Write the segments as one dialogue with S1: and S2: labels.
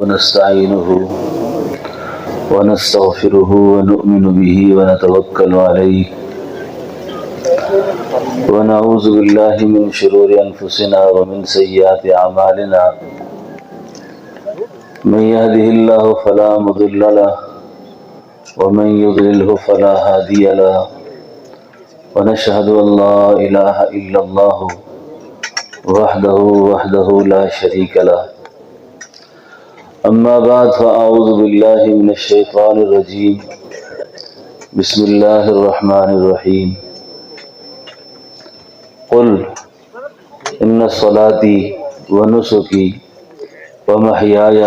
S1: ونستعينه ونستغفره ونؤمن به ونتوكل عليه ونعوذ بالله من شرور أنفسنا ومن سيئات أعمالنا من يهده الله فلا مضل له ومن يضلله فلا هادي له ونشهد أن لا إله إلا الله وحده لا شريك له أما بعد فأعوذ بالله من الشيطان الرجيم بسم الله الرحمن الرحيم قل إن صلاتي ونسكي ومحياي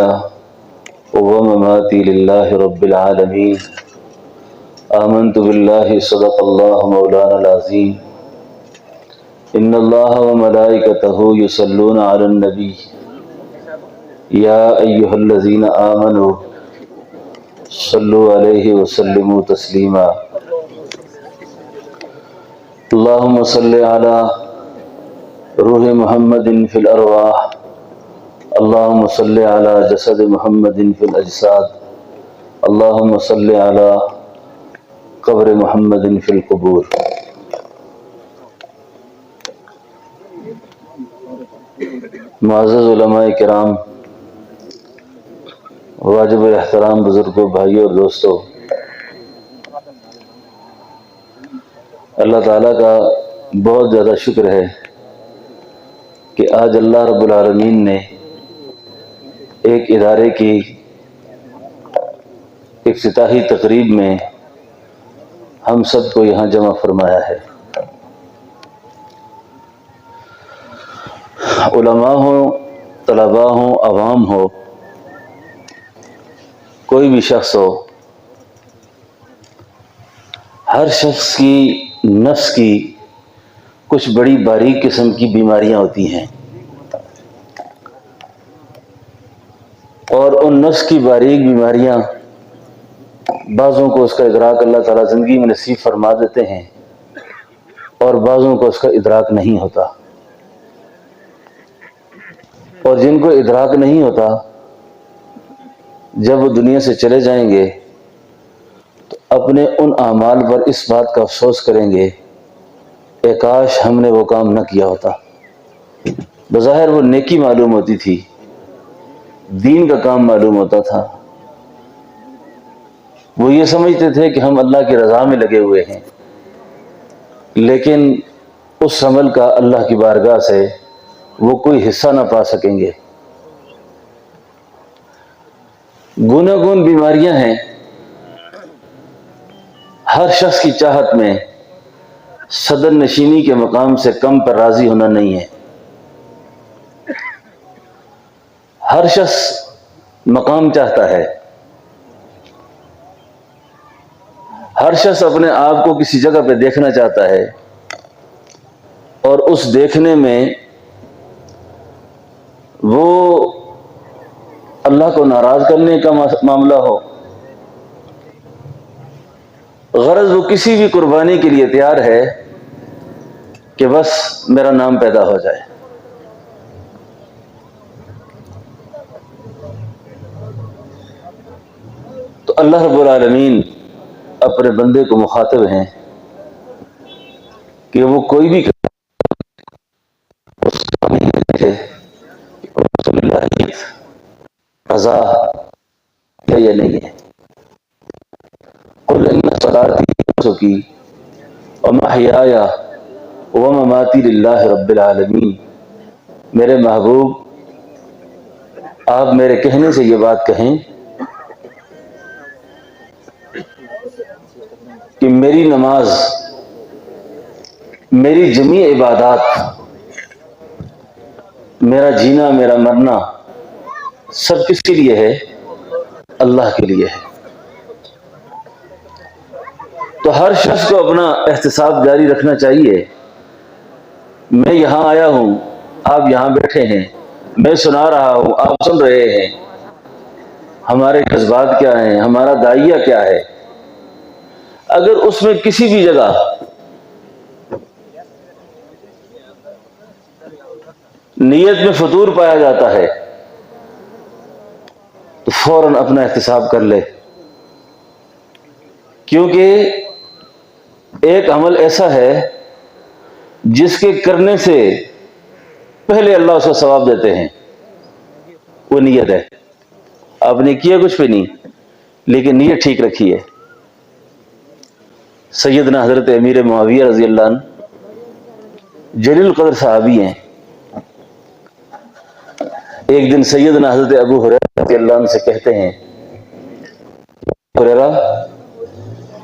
S1: ومماتي لله رب العالمين آمنت بالله صدق الله مولانا العظيم إن الله وملائكته يصلون على النبي يا أيها الذين آمنوا صلوا عليه وسلموا تسليما اللهم صل على روح محمد في الأرواح اللهم صل على جسد محمد في الأجساد اللهم صل على قبر محمد في القبور معزز علماء کرام، واجب احترام بزرگوں، بھائیوں اور دوستوں، اللہ تعالیٰ کا بہت زیادہ شکر ہے کہ آج اللہ رب العالمین نے ایک ادارے کی افتتاحی تقریب میں ہم سب کو یہاں جمع فرمایا ہے۔ علماء ہوں، طلباء ہوں، عوام ہو، کوئی بھی شخص ہو، ہر شخص کی نفس کی کچھ بڑی باریک قسم کی بیماریاں ہوتی ہیں، اور ان نفس کی باریک بیماریاں بعضوں کو اس کا ادراک اللہ تعالیٰ زندگی میں نصیب فرما دیتے ہیں اور بعضوں کو اس کا ادراک نہیں ہوتا، اور جن کو ادراک نہیں ہوتا جب وہ دنیا سے چلے جائیں گے تو اپنے ان اعمال پر اس بات کا افسوس کریں گے کہ کاش ہم نے وہ کام نہ کیا ہوتا۔ بظاہر وہ نیکی معلوم ہوتی تھی، دین کا کام معلوم ہوتا تھا، وہ یہ سمجھتے تھے کہ ہم اللہ کی رضا میں لگے ہوئے ہیں، لیکن اس عمل کا اللہ کی بارگاہ سے وہ کوئی حصہ نہ پا سکیں گے۔ گناگون بیماریاں ہیں، ہر شخص کی چاہت میں صدر نشینی کے مقام سے کم پر راضی ہونا نہیں ہے۔ ہر شخص مقام چاہتا ہے، ہر شخص اپنے آپ کو کسی جگہ پہ دیکھنا چاہتا ہے، اور اس دیکھنے میں وہ اللہ کو ناراض کرنے کا معاملہ ہو، غرض وہ کسی بھی قربانی کے لیے تیار ہے کہ بس میرا نام پیدا ہو جائے۔ تو اللہ رب العالمین اپنے بندے کو مخاطب ہیں کہ وہ کوئی بھی رضا ہے یا نہیں ہے۔ قل ان صلاتی ونسکی ومحیای ومماتی للہ رب العالمین، میرے محبوب آپ میرے کہنے سے یہ بات کہیں کہ میری نماز، میری جمیع عبادات، میرا جینا، میرا مرنا سب کس کے لیے ہے؟ اللہ کے لیے ہے۔ تو ہر شخص کو اپنا احتساب جاری رکھنا چاہیے۔ میں یہاں آیا ہوں، آپ یہاں بیٹھے ہیں، میں سنا رہا ہوں، آپ سن رہے ہیں، ہمارے جذبات کیا ہیں، ہمارا داعیہ کیا ہے؟ اگر اس میں کسی بھی جگہ نیت میں فطور پایا جاتا ہے تو فوراً اپنا احتساب کر لے، کیونکہ ایک عمل ایسا ہے جس کے کرنے سے پہلے اللہ اس کو ثواب دیتے ہیں، وہ نیت ہے۔ آپ نے کیا کچھ بھی نہیں، لیکن نیت ٹھیک رکھی ہے۔ سیدنا حضرت امیر معاویہ رضی اللہ عنہ جلیل القدر صحابی ہیں۔ ایک دن سیدنا حضرت ابو ہریرہ رضی اللہ عنہ سے کہتے ہیں، ہریرہ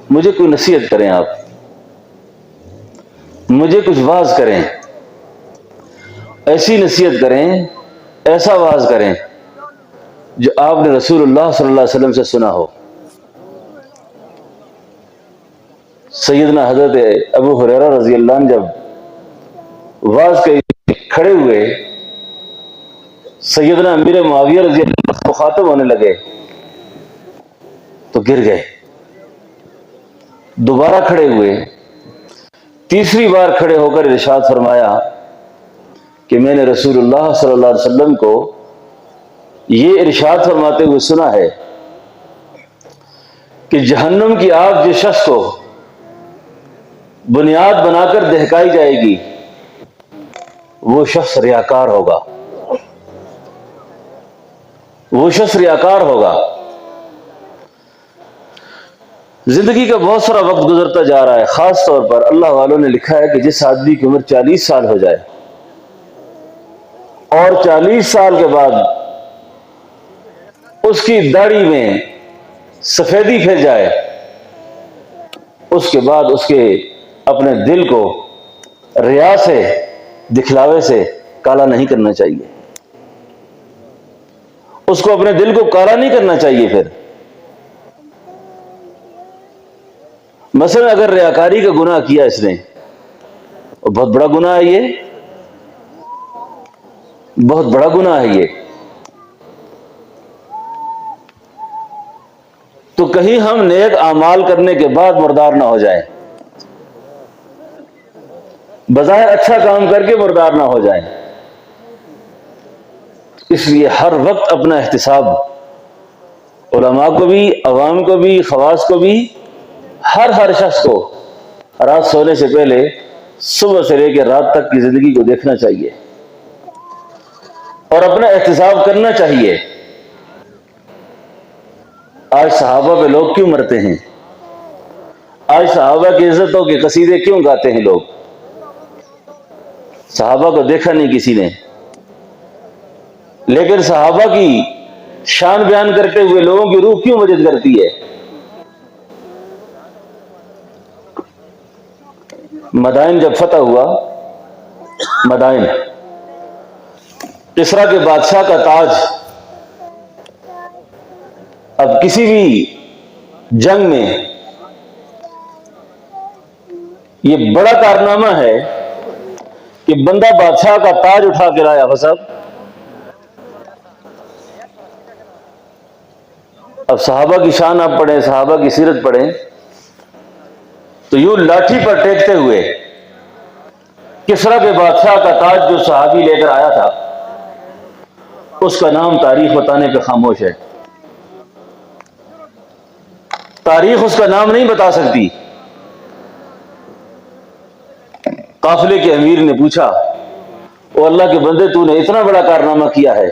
S1: مجھے کوئی نصیحت کریں، آپ مجھے کچھ واعظ کریں، ایسی نصیحت کریں، ایسا واعظ کریں جو آپ نے رسول اللہ صلی اللہ علیہ وسلم سے سنا ہو۔ سیدنا حضرت ابو ہریرہ رضی اللہ عنہ جب واعظ کے کھڑے ہوئے، سیدنا امیر معاویہ رضی اللہ عنہ مخاطب ہونے لگے تو گر گئے۔ دوبارہ کھڑے ہوئے، تیسری بار کھڑے ہو کر ارشاد فرمایا کہ میں نے رسول اللہ صلی اللہ علیہ وسلم کو یہ ارشاد فرماتے ہوئے سنا ہے کہ جہنم کی آگ جس شخص کو بنیاد بنا کر دہکائی جائے گی وہ شخص ریاکار ہوگا، وہ شخص ریاکار ہوگا۔ زندگی کا بہت سارا وقت گزرتا جا رہا ہے، خاص طور پر اللہ والوں نے لکھا ہے کہ جس آدمی کی عمر 40 سال ہو جائے اور 40 سال کے بعد اس کی داڑھی میں سفیدی پھیل جائے، اس کے بعد اس کے اپنے دل کو ریا سے، دکھلاوے سے کالا نہیں کرنا چاہیے، اس کو اپنے دل کو کالا نہیں کرنا چاہیے۔ پھر مثلا اگر ریاکاری کا گناہ کیا اس نے، اور بہت بڑا گناہ ہے، یہ بہت بڑا گناہ ہے یہ، تو کہیں ہم نیک اعمال کرنے کے بعد مردار نہ ہو جائیں، بظاہر اچھا کام کر کے مردار نہ ہو جائیں۔ اس لیے ہر وقت اپنا احتساب، علماء کو بھی، عوام کو بھی، خواص کو بھی، ہر شخص کو رات سونے سے پہلے صبح سے لے کے رات تک کی زندگی کو دیکھنا چاہیے اور اپنا احتساب کرنا چاہیے۔ آج صحابہ پہ لوگ کیوں مرتے ہیں؟ آج صحابہ کی عزتوں کے قصیدے کیوں گاتے ہیں لوگ؟ صحابہ کو دیکھا نہیں کسی نے، لیکن صحابہ کی شان بیان کرتے ہوئے لوگوں کی روح کیوں وجد کرتی ہے؟ مدائن جب فتح ہوا، مدائن کسریٰ کے بادشاہ کا تاج، اب کسی بھی جنگ میں یہ بڑا کارنامہ ہے کہ بندہ بادشاہ کا تاج اٹھا کے لایا۔ بس اب صحابہ کی شان آپ پڑھیں، صحابہ کی سیرت پڑھیں تو یوں لاٹھی پر ٹیکتے ہوئے کسریٰ کے بادشاہ کا تاج جو صحابی لے کر آیا تھا، اس کا نام تاریخ بتانے پہ خاموش ہے۔ تاریخ اس کا نام نہیں بتا سکتی۔ قافلے کے امیر نے پوچھا، او اللہ کے بندے، تو نے اتنا بڑا کارنامہ کیا ہے،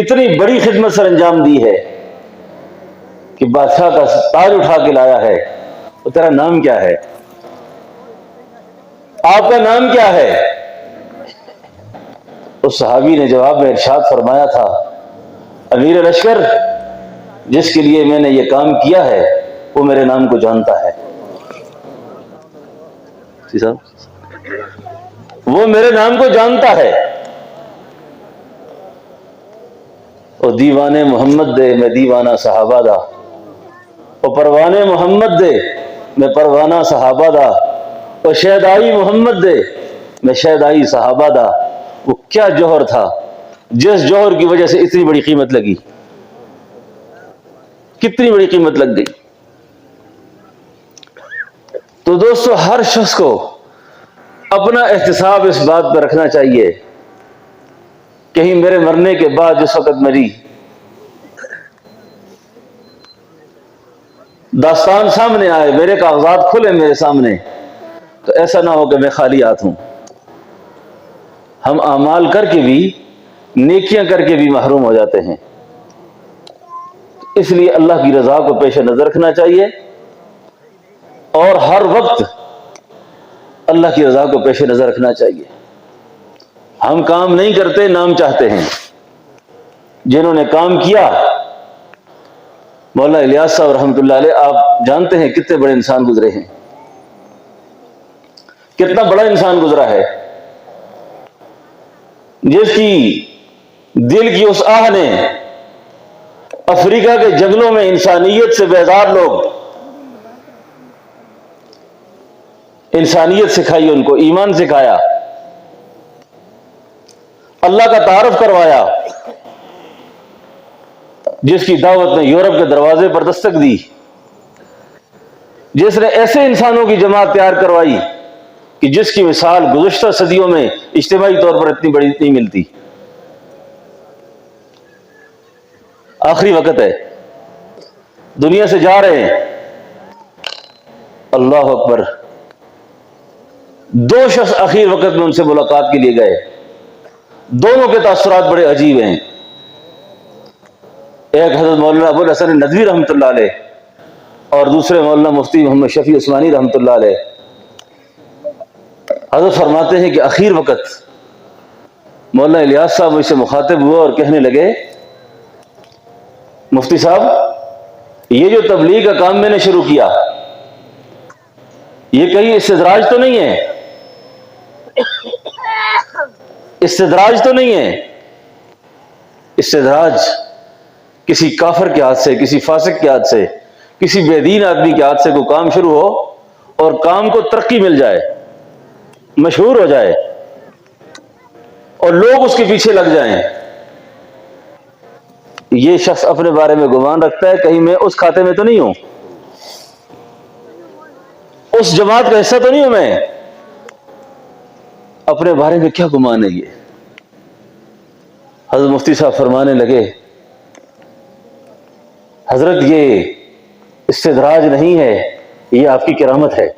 S1: اتنی بڑی خدمت سر انجام دی ہے کہ بادشاہ کا تاج اٹھا کے لایا ہے، تو تیرا نام کیا ہے؟ آپ کا نام کیا ہے؟ اس صحابی نے جواب میں ارشاد فرمایا تھا، امیر لشکر، جس کے لیے میں نے یہ کام کیا ہے وہ میرے نام کو جانتا ہے۔ وہ میرے نام کو جانتا ہے۔ او دیوانے محمد دے میں دیوانہ صحابہ دا، او پروانے محمد دے میں پروانہ صحابہ دا، او شہدائی محمد دے میں شہدائی صحابہ دا۔ وہ کیا جوہر تھا جس جوہر کی وجہ سے اتنی بڑی قیمت لگی، کتنی بڑی قیمت لگ گئی۔ تو دوستو، ہر شخص کو اپنا احتساب اس بات پر رکھنا چاہیے، کہیں میرے مرنے کے بعد جس وقت میری داستان سامنے آئے، میرے کاغذات کھلے میرے سامنے، تو ایسا نہ ہو کہ میں خالی ہاتھ ہوں۔ ہم اعمال کر کے بھی، نیکیاں کر کے بھی محروم ہو جاتے ہیں۔ اس لیے اللہ کی رضا کو پیش نظر رکھنا چاہیے، اور ہر وقت اللہ کی رضا کو پیش نظر رکھنا چاہیے۔ ہم کام نہیں کرتے، نام چاہتے ہیں۔ جنہوں نے کام کیا، مولانا الیاس صاحب رحمۃ اللہ علیہ، آپ جانتے ہیں کتنے بڑے انسان گزرے ہیں، کتنا بڑا انسان گزرا ہے، جس کی دل کی اس آہ نے افریقہ کے جنگلوں میں انسانیت سے بیزار لوگ، انسانیت سکھائی، ان کو ایمان سکھایا، اللہ کا تعارف کروایا، جس کی دعوت نے یورپ کے دروازے پر دستک دی، جس نے ایسے انسانوں کی جماعت تیار کروائی کہ جس کی مثال گزشتہ صدیوں میں اجتماعی طور پر اتنی بڑی نہیں ملتی۔ آخری وقت ہے، دنیا سے جا رہے ہیں، اللہ اکبر۔ دو شخص آخری وقت میں ان سے ملاقات کے لیے گئے، دونوں کے تاثرات بڑے عجیب ہیں۔ ایک حضرت مولانا ابو الحسن ندوی رحمۃ اللہ علیہ، اور دوسرے مولانا مفتی محمد شفیع عثمانی رحمۃ اللہ علیہ۔ حضرت فرماتے ہیں کہ آخر وقت مولانا الیاس صاحب مجھ سے مخاطب ہوئے اور کہنے لگے، مفتی صاحب، یہ جو تبلیغ کا کام میں نے شروع کیا، یہ کہیں استدراج تو نہیں ہے؟ استدراج تو نہیں ہے؟ استدراج کسی کافر کے ہاتھ سے، کسی فاسق کے ہاتھ سے، کسی بے دین آدمی کے ہاتھ سے کوئی کام شروع ہو اور کام کو ترقی مل جائے، مشہور ہو جائے اور لوگ اس کے پیچھے لگ جائیں، یہ شخص اپنے بارے میں گمان رکھتا ہے کہیں میں اس کھاتے میں تو نہیں ہوں، اس جماعت کا حصہ تو نہیں ہوں میں۔ اپنے بارے میں کیا گمان ہے یہ؟ حضرت مفتی صاحب فرمانے لگے، حضرت یہ استدراج نہیں ہے، یہ آپ کی کرامت ہے،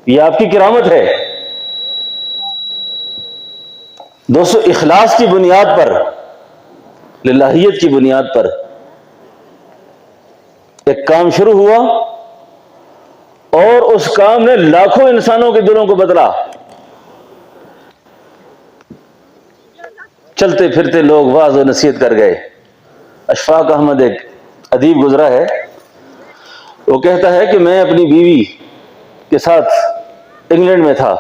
S1: یہ آپ کی کرامت ہے۔ دوستو، اخلاص کی بنیاد پر، للہیت کی بنیاد پر ایک کام شروع ہوا اور اس کام نے لاکھوں انسانوں کے دلوں کو بدلا۔ چلتے پھرتے لوگ واعظ و نصیحت کر گئے۔ اشفاق احمد ایک ادیب گزرا ہے، وہ کہتا ہے کہ میں اپنی بیوی کے ساتھ انگلینڈ میں تھا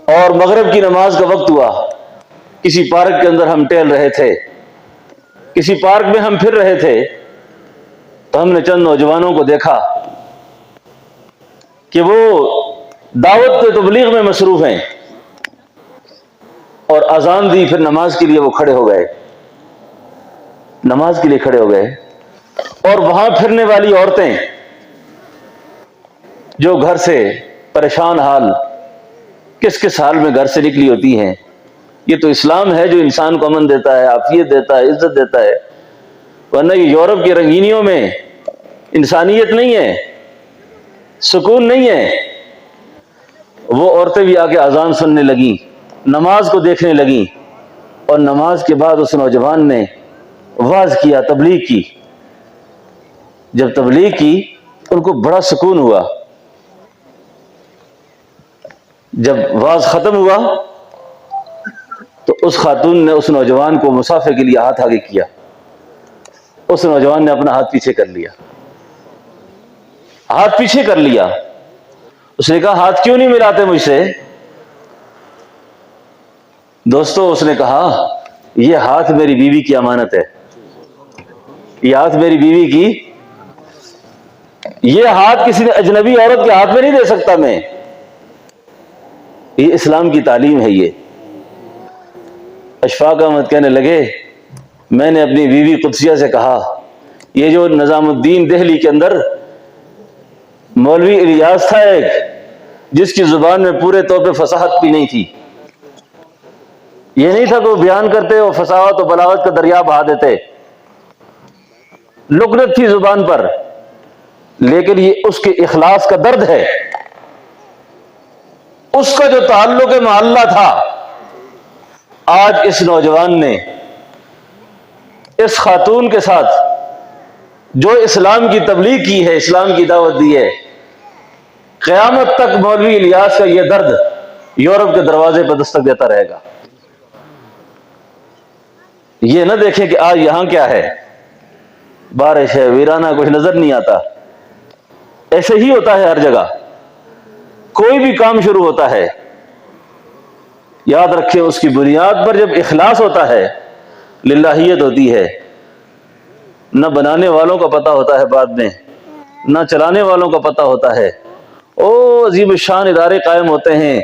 S1: اور مغرب کی نماز کا وقت ہوا، کسی پارک کے اندر ہم ٹہل رہے تھے، کسی پارک میں ہم پھر رہے تھے، تو ہم نے چند نوجوانوں کو دیکھا کہ وہ دعوت کے تبلیغ میں مصروف ہیں، اور اذان دی، پھر نماز کے لیے وہ کھڑے ہو گئے، نماز کے لیے کھڑے ہو گئے، اور وہاں پھرنے والی عورتیں جو گھر سے پریشان حال، کس حال میں گھر سے نکلی ہوتی ہیں۔ یہ تو اسلام ہے جو انسان کو امن دیتا ہے، عافیت دیتا ہے، عزت دیتا ہے، ورنہ یہ یورپ کی رنگینیوں میں انسانیت نہیں ہے، سکون نہیں ہے۔ وہ عورتیں بھی آگے اذان سننے لگیں، نماز کو دیکھنے لگیں، اور نماز کے بعد اس نوجوان نے واعظ کیا، تبلیغ کی۔ جب تبلیغ کی ان کو بڑا سکون ہوا۔ جب واعظ ختم ہوا تو اس خاتون نے اس نوجوان کو مصافحے کے لیے ہاتھ آگے کیا، اس نوجوان نے اپنا ہاتھ پیچھے کر لیا، ہاتھ پیچھے کر لیا۔ اس نے کہا، ہاتھ کیوں نہیں ملاتے مجھ سے؟ دوستو، اس نے کہا، یہ ہاتھ میری بیوی کی امانت ہے، یہ ہاتھ میری بیوی کی، یہ ہاتھ کسی اجنبی عورت کے ہاتھ میں نہیں دے سکتا میں، یہ اسلام کی تعلیم ہے۔ یہ اشفاق احمد کہنے لگے، میں نے اپنی بیوی قدسیہ سے کہا، یہ جو نظام الدین دہلی کے اندر مولوی الیاس تھا ایک، جس کی زبان میں پورے طور پہ فصاحت بھی نہیں تھی، یہ نہیں تھا کہ وہ بیان کرتے اور فصاحت و بلاغت کا دریا بہا دیتے، لکنت تھی زبان پر، لیکن یہ اس کے اخلاص کا درد ہے. اس کا جو تعلق معلّہ تھا، آج اس نوجوان نے اس خاتون کے ساتھ جو اسلام کی تبلیغ کی ہے، اسلام کی دعوت دی ہے، قیامت تک مولوی الیاس کا یہ درد یورپ کے دروازے پر دستک دیتا رہے گا. یہ نہ دیکھیں کہ آج یہاں کیا ہے، بارش ہے، ویرانہ، کچھ نظر نہیں آتا. ایسے ہی ہوتا ہے ہر جگہ. کوئی بھی کام شروع ہوتا ہے، یاد رکھیں اس کی بنیاد پر جب اخلاص ہوتا ہے، للہیت ہوتی ہے، نہ بنانے والوں کا پتہ ہوتا ہے بعد میں، نہ چلانے والوں کا پتہ ہوتا ہے. عظیم الشان ادارے قائم ہوتے ہیں،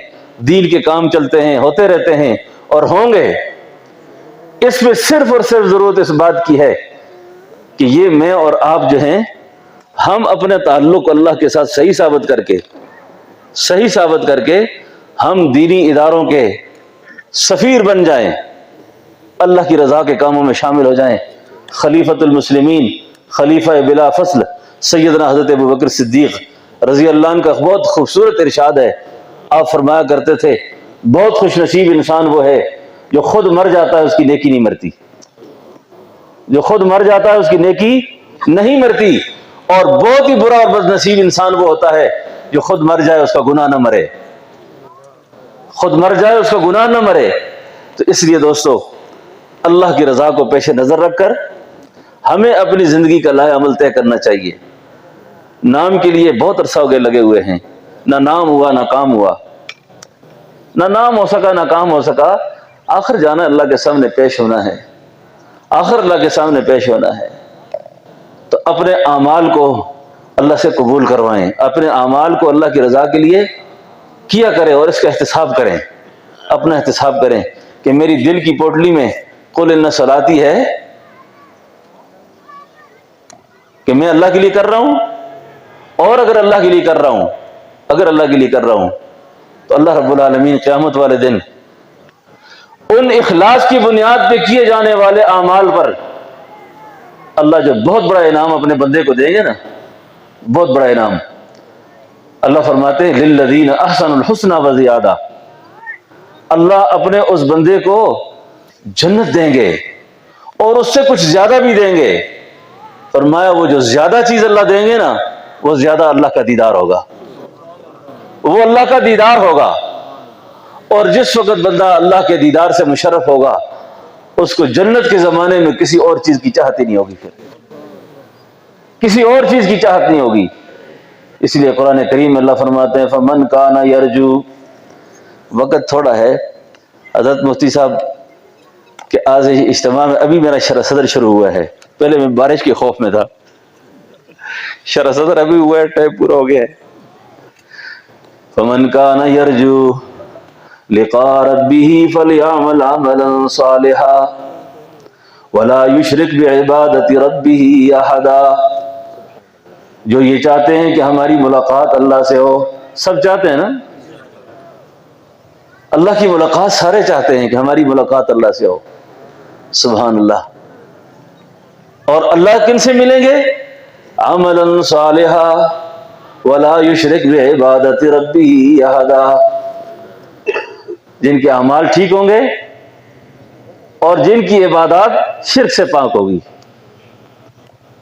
S1: دین کے کام چلتے ہیں، ہوتے رہتے ہیں اور ہوں گے. اس میں صرف اور صرف ضرورت اس بات کی ہے کہ یہ میں اور آپ جو ہیں، ہم اپنے تعلق اللہ کے ساتھ صحیح ثابت کر کے ہم دینی اداروں کے سفیر بن جائیں، اللہ کی رضا کے کاموں میں شامل ہو جائیں. خلیفۃ المسلمین، خلیفہ بلا فصل سیدنا حضرت ابوبکر صدیق رضی اللہ عنہ کا بہت خوبصورت ارشاد ہے. آپ فرمایا کرتے تھے، بہت خوش نصیب انسان وہ ہے جو خود مر جاتا ہے اس کی نیکی نہیں مرتی. جو خود مر جاتا ہے اس کی نیکی نہیں مرتی. اور بہت ہی برا اور بد نصیب انسان وہ ہوتا ہے جو خود مر جائے اس کا گناہ نہ مرے. خود مر جائے اس کا گناہ نہ مرے. تو اس لیے دوستو، اللہ کی رضا کو پیش نظر رکھ کر ہمیں اپنی زندگی کا لائحہ عمل طے کرنا چاہیے. نام کے لیے بہت عرصہ ہو گئے لگے ہوئے ہیں، نہ نام ہوا نہ کام ہوا، نہ نام ہو سکا نہ کام ہو سکا. آخر جانا اللہ کے سامنے پیش ہونا ہے، آخر اللہ کے سامنے پیش ہونا ہے. تو اپنے اعمال کو اللہ سے قبول کروائیں، اپنے اعمال کو اللہ کی رضا کے لیے کیا کریں اور اس کا احتساب کریں. اپنا احتساب کریں کہ میری دل کی پوٹلی میں قل ان صلاتی ہے کہ میں اللہ کے لیے کر رہا ہوں. اور اگر اللہ کے لیے کر رہا ہوں تو اللہ رب العالمین قیامت والے دن ان اخلاص کی بنیاد پہ کیے جانے والے اعمال پر اللہ جو بہت بڑا انعام اپنے بندے کو دیں گے نا، بہت بڑا انعام. اللہ فرماتے ہیں للذین احسنوا الحسنى وزیادہ. اللہ اپنے اس بندے کو جنت دیں گے اور اس سے کچھ زیادہ بھی دیں گے. فرمایا وہ جو زیادہ چیز اللہ دیں گے نا، وہ زیادہ اللہ کا دیدار ہوگا، وہ اللہ کا دیدار ہوگا. اور جس وقت بندہ اللہ کے دیدار سے مشرف ہوگا، اس کو جنت کے زمانے میں کسی اور چیز کی چاہت ہی نہیں ہوگی، پھر کسی اور چیز کی چاہت نہیں ہوگی. اس لیے قرآن کریم میں اللہ فرماتے ہیں فمن کان یرجو. وقت تھوڑا ہے. حضرت مفتی صاحب کہ آج اجتماع میں ابھی میرا شرح صدر شروع ہوا ہے، پہلے میں بارش کے خوف میں تھا، شرح صدر ابھی ہوا ہے، ٹائم پورا ہو گیا ہے. فمن کان یرجو لقاء ربه فلیعمل عملا صالحا ولا یشرک بعبادت ربه احدا. جو یہ چاہتے ہیں کہ ہماری ملاقات اللہ سے ہو، سب چاہتے ہیں نا، اللہ کی ملاقات سارے چاہتے ہیں کہ ہماری ملاقات اللہ سے ہو. سبحان اللہ. اور اللہ کن سے ملیں گے؟ عملا صالحا ولا یشرک بعبادت ربه احدا. جن کے اعمال ٹھیک ہوں گے اور جن کی عبادات شرک سے پاک ہوگی،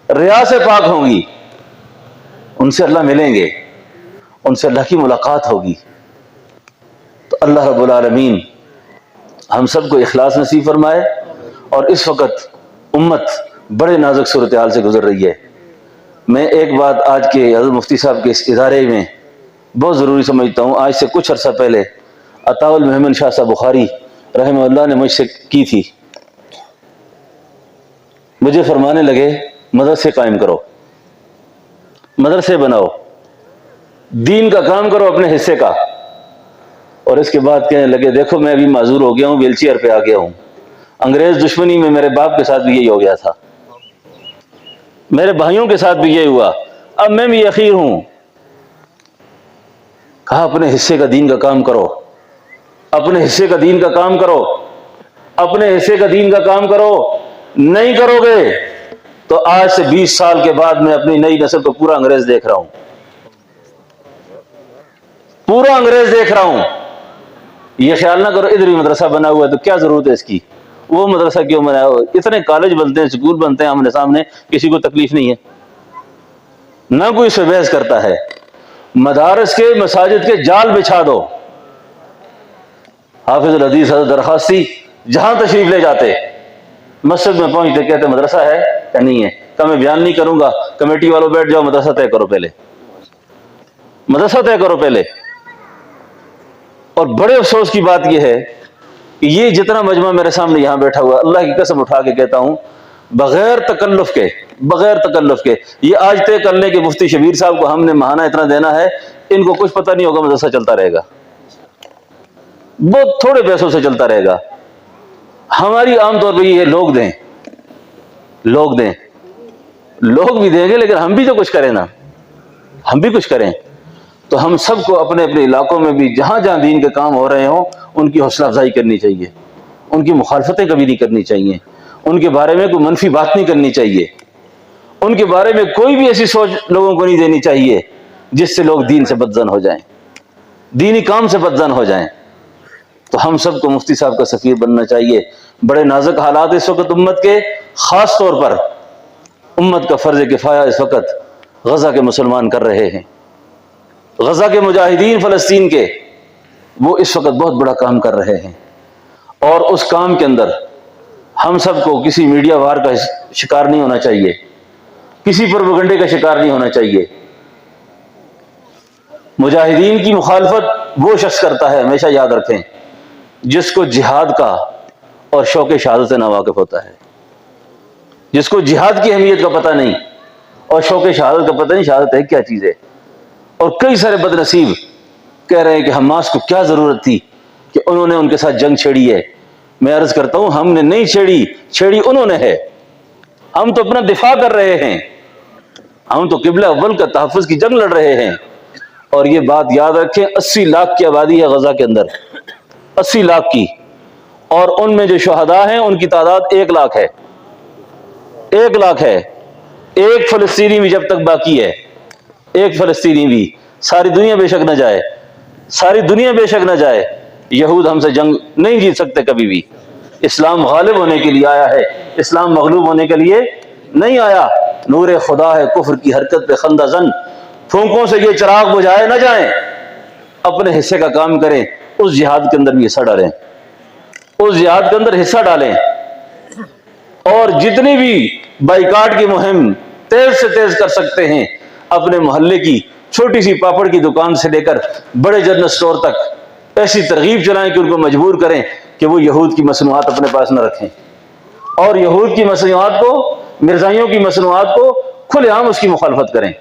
S1: ریا سے پاک ہوں گی، ان سے اللہ ملیں گے، ان سے اللہ کی ملاقات ہوگی. تو اللہ رب العالمین ہم سب کو اخلاص نصیب فرمائے. اور اس وقت امت بڑے نازک صورتحال سے گزر رہی ہے. میں ایک بات آج کے حضرت مفتی صاحب کے اس ادارے میں بہت ضروری سمجھتا ہوں. آج سے کچھ عرصہ پہلے عطاء المحمد شاہ صاحب بخاری رحمہ اللہ نے مجھ سے کی تھی. مجھے فرمانے لگے مدرسے قائم کرو، مدرسے بناؤ، دین کا کام کرو اپنے حصے کا. اور اس کے بعد کہنے لگے دیکھو میں ابھی معذور ہو گیا ہوں، ویل چیئر پہ آ گیا ہوں. انگریز دشمنی میں میرے باپ کے ساتھ بھی یہی ہو گیا تھا، میرے بھائیوں کے ساتھ بھی یہی ہوا، اب میں بھی اخیر ہوں. کہا اپنے حصے کا دین کا کام کرو، اپنے حصے کا دین کا کام کرو، اپنے حصے کا دین کا کام کرو. نہیں کرو گے تو آج سے 20 سال کے بعد میں اپنی نئی نسل کو پورا انگریز دیکھ رہا ہوں، پورا انگریز دیکھ رہا ہوں۔ یہ خیال نہ کرو ادھر بھی مدرسہ بنا ہوا ہے تو کیا ضرورت ہے اس کی، وہ مدرسہ کیوں بنا ہوا؟ اتنے کالج بنتے ہیں، اسکول بنتے ہیں آمنے سامنے، کسی کو تکلیف نہیں ہے، نہ کوئی اس سے بحث کرتا ہے۔ مدارس کے مساجد کے جال بچھا دو۔ حافظ الحدیث حضرت درخواستی جہاں تشریف لے جاتے، مسجد میں پہنچتے کہتے مدرسہ ہے یا نہیں ہے؟ کہ میں بیان نہیں کروں گا، کمیٹی والوں بیٹھ جاؤ، مدرسہ طے کرو پہلے، مدرسہ طے کرو پہلے۔ اور بڑے افسوس کی بات یہ ہے کہ یہ جتنا مجمع میرے سامنے یہاں بیٹھا ہوا، اللہ کی قسم اٹھا کے کہتا ہوں، بغیر تکلف کے یہ آج طے کر لیں کہ مفتی شبیر صاحب کو ہم نے ماہانہ اتنا دینا ہے، ان کو کچھ پتہ نہیں ہوگا، مدرسہ چلتا رہے گا، بہت تھوڑے پیسوں سے چلتا رہے گا۔ ہماری عام طور پہ یہ ہے لوگ دیں، لوگ بھی دیں گے، لیکن ہم بھی تو کچھ کریں نا، ہم بھی کچھ کریں۔ تو ہم سب کو اپنے اپنے علاقوں میں بھی جہاں جہاں دین کے کام ہو رہے ہوں ان کی حوصلہ افزائی کرنی چاہیے، ان کی مخالفتیں کبھی نہیں کرنی چاہیے، ان کے بارے میں کوئی منفی بات نہیں کرنی چاہیے، ان کے بارے میں کوئی بھی ایسی سوچ لوگوں کو نہیں دینی چاہیے جس سے لوگ دین سے بدزن ہو جائیں، دینی کام سے بدزن ہو جائیں۔ تو ہم سب کو مفتی صاحب کا سفیر بننا چاہیے۔ بڑے نازک حالات اس وقت امت کے، خاص طور پر امت کا فرض کفایہ اس وقت غزہ کے مسلمان کر رہے ہیں، غزہ کے مجاہدین فلسطین کے، وہ اس وقت بہت بڑا کام کر رہے ہیں، اور اس کام کے اندر ہم سب کو کسی میڈیا وار کا شکار نہیں ہونا چاہیے، کسی پروپیگنڈے کا شکار نہیں ہونا چاہیے۔ مجاہدین کی مخالفت وہ شخص کرتا ہے، ہمیشہ یاد رکھیں، جس کو جہاد کا اور شوق شہادت سے ناواقف ہوتا ہے، جس کو جہاد کی اہمیت کا پتہ نہیں اور شوق شہادت کا پتہ نہیں، شہادت ہے کیا چیز ہے۔ اور کئی سارے بد نصیب کہہ رہے ہیں کہ حماس کو کیا ضرورت تھی کہ انہوں نے ان کے ساتھ جنگ چھیڑی ہے۔ میں عرض کرتا ہوں ہم نے نہیں چھیڑی انہوں نے ہے، ہم تو اپنا دفاع کر رہے ہیں، ہم تو قبلہ اول کا تحفظ کی جنگ لڑ رہے ہیں۔ اور یہ بات یاد رکھیں، 80 لاکھ کی آبادی ہے غزہ کے اندر، 80 لاکھ کی، اور ان میں جو شہداء ہیں ان کی تعداد 1 لاکھ ہے، 1 لاکھ ہے۔ ایک فلسطینی بھی جب تک باقی ہے، ایک فلسطینی بھی، ساری دنیا بے شک نہ جائے، ساری دنیا بے شک نہ جائے، یہود ہم سے جنگ نہیں جیت سکتے کبھی بھی۔ اسلام غالب ہونے کے لیے آیا ہے، اسلام مغلوب ہونے کے لیے نہیں آیا۔ نور خدا ہے کفر کی حرکت پہ خندہ زن، پھونکوں سے یہ چراغ بجھائے نہ جائیں، اپنے حصے کا کام کریں، اس جہاد کے اندر بھی حصہ ڈالیں، اس جہاد کے اندر حصہ ڈالیں، اور جتنی بھی بائیکاٹ کی مہم تیز سے تیز کر سکتے ہیں، اپنے محلے کی چھوٹی سی پاپڑ کی دکان سے لے کر بڑے جنرل سٹور تک ایسی ترغیب چلائیں کہ ان کو مجبور کریں کہ وہ یہود کی مصنوعات اپنے پاس نہ رکھیں، اور یہود کی مصنوعات کو، مرزائیوں کی مصنوعات کو کھلے عام اس کی مخالفت کریں،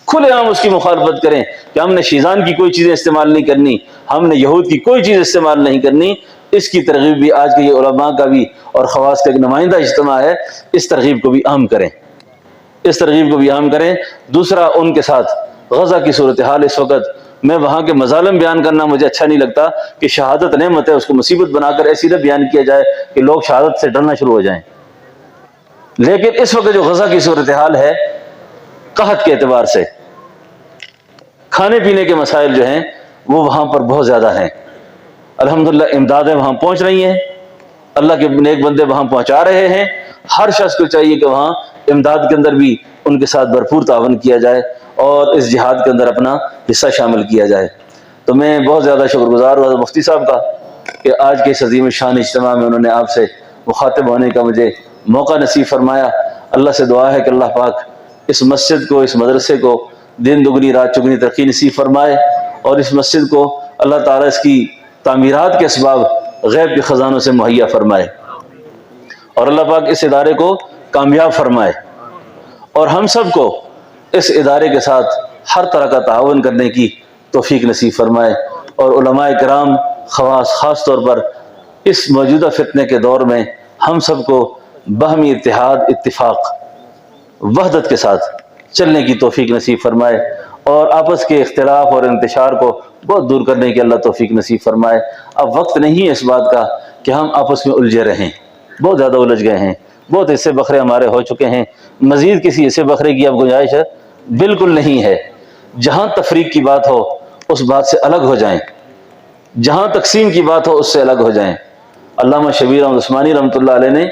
S1: کھلے عام اس کی مخالفت کریں کہ ہم نے شیزان کی کوئی چیزیں استعمال نہیں کرنی، ہم نے یہود کی کوئی چیز استعمال نہیں کرنی۔ اس کی ترغیب بھی آج کے یہ علماء کا بھی اور خواص کا ایک نمائندہ اجتماع ہے، اس ترغیب کو بھی عام کریں، اس ترغیب کو بھی عام کریں۔ دوسرا، ان کے ساتھ غزہ کی صورتحال اس وقت، میں وہاں کے مظالم بیان کرنا مجھے اچھا نہیں لگتا کہ شہادت نعمت ہے، اس کو مصیبت بنا کر ایسی نہ بیان کیا جائے کہ لوگ شہادت سے ڈرنا شروع ہو جائیں۔ لیکن اس وقت جو غزہ کی صورتحال ہے، قحط کے اعتبار سے کھانے پینے کے مسائل جو ہیں وہ وہاں پر بہت زیادہ ہیں۔ الحمدللہ امدادیں وہاں پہنچ رہی ہیں، اللہ کے نیک بندے وہاں پہنچا رہے ہیں۔ ہر شخص کو چاہیے کہ وہاں امداد کے اندر بھی ان کے ساتھ بھرپور تعاون کیا جائے اور اس جہاد کے اندر اپنا حصہ شامل کیا جائے۔ تو میں بہت زیادہ شکر گزار ہوں مفتی صاحب کا کہ آج کے اس عظیم شان اجتماع میں انہوں نے آپ سے مخاطب ہونے کا مجھے موقع نصیب فرمایا۔ اللہ سے دعا ہے کہ اللہ پاک اس مسجد کو، اس مدرسے کو دن دگنی رات چگنی ترقی نصیب فرمائے، اور اس مسجد کو اللہ تعالیٰ اس کی تعمیرات کے اسباب غیب کے خزانوں سے مہیا فرمائے، اور اللہ پاک اس ادارے کو کامیاب فرمائے، اور ہم سب کو اس ادارے کے ساتھ ہر طرح کا تعاون کرنے کی توفیق نصیب فرمائے، اور علماء کرام خواص خاص طور پر اس موجودہ فتنے کے دور میں ہم سب کو باہمی اتحاد، اتفاق، وحدت کے ساتھ چلنے کی توفیق نصیب فرمائے، اور آپس کے اختلاف اور انتشار کو بہت دور کرنے کی اللہ توفیق نصیب فرمائے۔ اب وقت نہیں ہے اس بات کا کہ ہم آپس میں الجھے رہیں، بہت زیادہ الجھ گئے ہیں، بہت حصے بکرے ہمارے ہو چکے ہیں، مزید کسی حصے بکرے کی اب گنجائش ہے بالکل نہیں ہے۔ جہاں تفریق کی بات ہو اس بات سے الگ ہو جائیں، جہاں تقسیم کی بات ہو اس سے الگ ہو جائیں۔ علامہ شبیر احمد عثمانی رحمۃ اللہ علیہ نے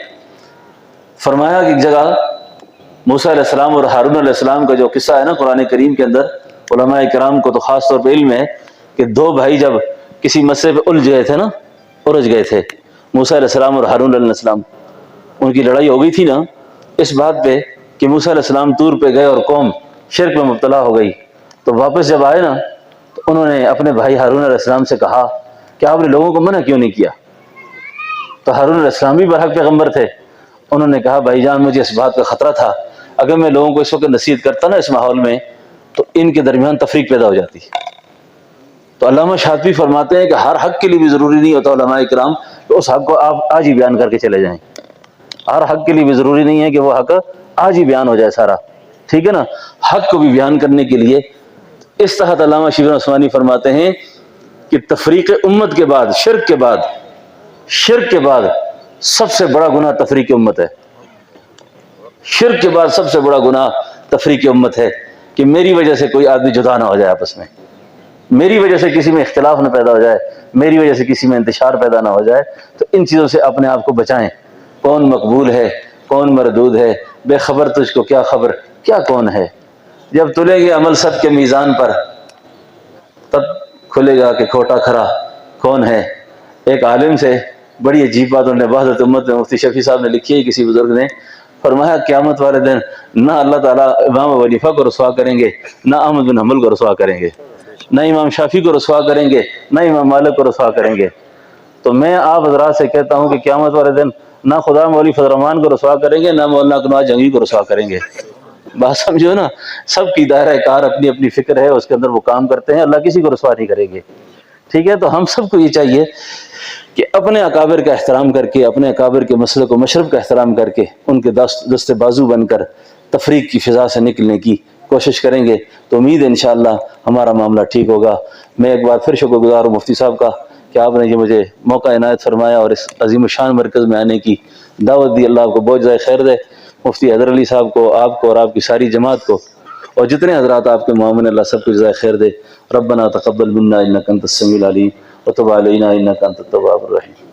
S1: فرمایا کہ ایک جگہ موسیٰ علیہ السلام اور ہارون علیہ السلام کا جو قصہ ہے نا قرآن کریم کے اندر، علماء کرام کو تو خاص طور پہ علم ہے کہ دو بھائی جب کسی مسئلے پہ الجھ گئے تھے موسیٰ علیہ السلام اور ہارون علیہ السلام، ان کی لڑائی ہو گئی تھی نا اس بات پہ کہ موسیٰ علیہ السلام طور پہ گئے اور قوم شرک میں مبتلا ہو گئی، تو واپس جب آئے نا تو انہوں نے اپنے بھائی ہارون علیہ السلام سے کہا کہ آپ نے لوگوں کو منع کیوں نہیں کیا؟ تو ہارون علیہ السلام بھی برحق پیغمبر تھے، انہوں نے کہا بھائی جان مجھے اس بات کا خطرہ تھا، اگر میں لوگوں کو اس وقت نصیحت کرتا نا اس ماحول میں تو ان کے درمیان تفریق پیدا ہو جاتی۔ تو علامہ شاطبی فرماتے ہیں کہ ہر حق کے لیے بھی ضروری نہیں ہوتا علماء کرام تو اس حق کو آپ آج ہی بیان کر کے چلے جائیں، ہر حق کے لیے بھی ضروری نہیں ہے کہ وہ حق آج ہی بیان ہو جائے سارا، ٹھیک ہے نا، حق کو بھی بیان کرنے کے لیے اس تحت علامہ شبیر عثمانی فرماتے ہیں کہ تفریق امت کے بعد شرک کے بعد سب سے بڑا گناہ تفریق امت ہے، شرک کے بعد سب سے بڑا گناہ تفریق امت ہے کہ میری وجہ سے کوئی آدمی جدا نہ ہو جائے آپس میں، میری وجہ سے کسی میں اختلاف نہ پیدا ہو جائے، میری وجہ سے کسی میں انتشار پیدا نہ ہو جائے، تو ان چیزوں سے اپنے آپ کو بچائیں۔ کون مقبول ہے کون مردود ہے، بے خبر تجھ کو کیا خبر، کیا کون ہے، جب تلے گے عمل سب کے میزان پر تب کھلے گا کہ کھوٹا کھرا کون ہے۔ ایک عالم سے بڑی عجیب بات انہوں نے وحدت امت میں مفتی شفیع صاحب نے لکھی ہے، کسی بزرگ نے فرمایا قیامت والے دن نہ اللہ تعالیٰ امام ابو حنیفہ کو رسوا کریں گے، نہ احمد بن حنبل کو رسوا کریں گے، نہ امام شافعی کو رسوا کریں گے، نہ امام مالک کو رسوا کریں گے۔ تو میں آپ حضرات سے کہتا ہوں کہ قیامت والے دن نہ خدا مولوی فضل الرحمان کو رسوا کریں گے، نہ مولانا کنواز جنگی کو رسوا کریں گے۔ بات سمجھو نا، سب کی دائرہ کار اپنی اپنی فکر ہے، اس کے اندر وہ کام کرتے ہیں، اللہ کسی کو رسوا نہیں کریں گے، ٹھیک ہے۔ تو ہم سب کو یہ چاہیے کہ اپنے اکابر کا احترام کر کے، اپنے اکابر کے مسلک و مشرب کا احترام کر کے، ان کے دست بازو بن کر تفریق کی فضا سے نکلنے کی کوشش کریں گے تو امید ہے انشاءاللہ ہمارا معاملہ ٹھیک ہوگا۔ میں ایک بار پھر شکر گزار ہوں مفتی صاحب کا کہ آپ نے یہ مجھے موقع عنایت فرمایا اور اس عظیم الشان مرکز میں آنے کی دعوت دی، اللہ آپ کو بہت جزائے خیر دے۔ مفتی حیدر علی صاحب کو، آپ کو اور آپ کی ساری جماعت کو اور جتنے حضرات آپ کے معاون، اللہ سب کو جزائے خیر دے۔ ربنا تقبل منا انک انت السمیع العلیم وتب علینا انک انت التواب الرحیم۔